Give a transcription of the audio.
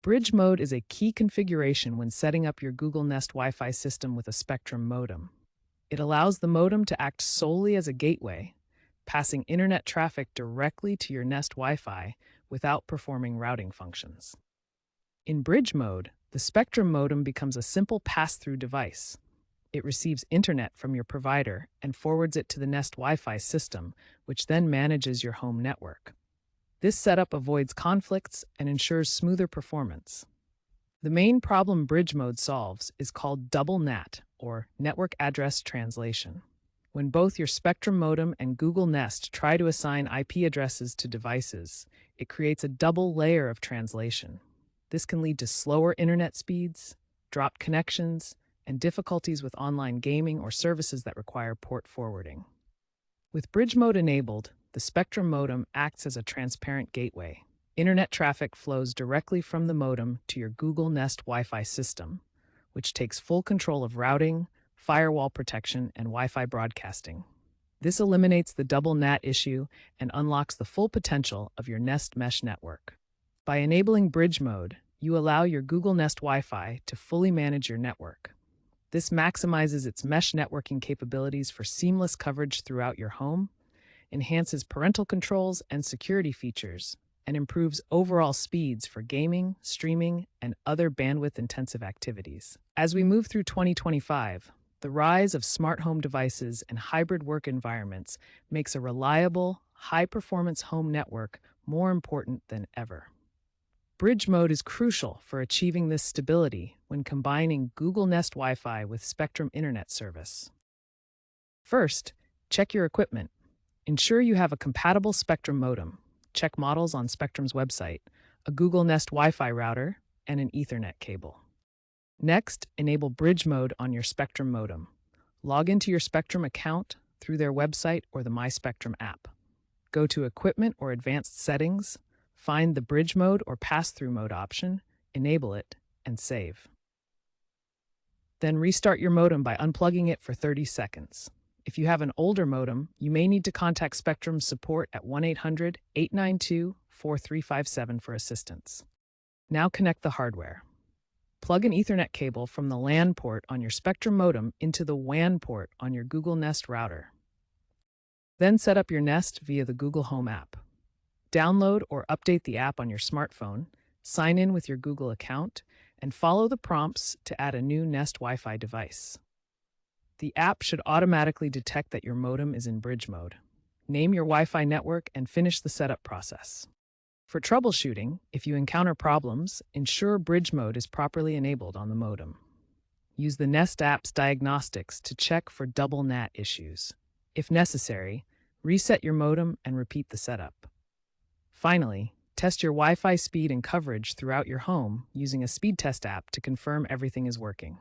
Bridge mode is a key configuration when setting up your Google Nest Wi-Fi system with a Spectrum modem. It allows the modem to act solely as a gateway, passing internet traffic directly to your Nest Wi-Fi without performing routing functions. In bridge mode, the Spectrum modem becomes a simple pass-through device. It receives internet from your provider and forwards it to the Nest Wi-Fi system, which then manages your home network. This setup avoids conflicts and ensures smoother performance. The main problem bridge mode solves is called double NAT, or network address translation. When both your Spectrum modem and Google Nest try to assign IP addresses to devices, it creates a double layer of translation. This can lead to slower internet speeds, dropped connections, and difficulties with online gaming or services that require port forwarding. With bridge mode enabled, the Spectrum modem acts as a transparent gateway. Internet traffic flows directly from the modem to your Google Nest Wi-Fi system, which takes full control of routing, firewall protection, and Wi-Fi broadcasting. This eliminates the double NAT issue and unlocks the full potential of your Nest Mesh network. By enabling bridge mode, you allow your Google Nest Wi-Fi to fully manage your network. This maximizes its mesh networking capabilities for seamless coverage throughout your home, enhances parental controls and security features, and improves overall speeds for gaming, streaming, and other bandwidth-intensive activities. As we move through 2025, the rise of smart home devices and hybrid work environments makes a reliable, high-performance home network more important than ever. Bridge mode is crucial for achieving this stability when combining Google Nest Wi-Fi with Spectrum Internet service. First, check your equipment. Ensure you have a compatible Spectrum modem. Check models on Spectrum's website, a Google Nest Wi-Fi router, and an Ethernet cable. Next, enable bridge mode on your Spectrum modem. Log into your Spectrum account through their website or the My Spectrum app. Go to Equipment or Advanced Settings, find the bridge mode or pass-through mode option, enable it, and save. Then restart your modem by unplugging it for 30 seconds. If you have an older modem, you may need to contact Spectrum support at 1-800-892-4357 for assistance. Now connect the hardware. Plug an Ethernet cable from the LAN port on your Spectrum modem into the WAN port on your Google Nest router. Then set up your Nest via the Google Home app. Download or update the app on your smartphone, sign in with your Google account, and follow the prompts to add a new Nest Wi-Fi device. The app should automatically detect that your modem is in bridge mode. Name your Wi-Fi network and finish the setup process. For troubleshooting, if you encounter problems, ensure bridge mode is properly enabled on the modem. Use the Nest app's diagnostics to check for double NAT issues. If necessary, reset your modem and repeat the setup. Finally, test your Wi-Fi speed and coverage throughout your home using a speed test app to confirm everything is working.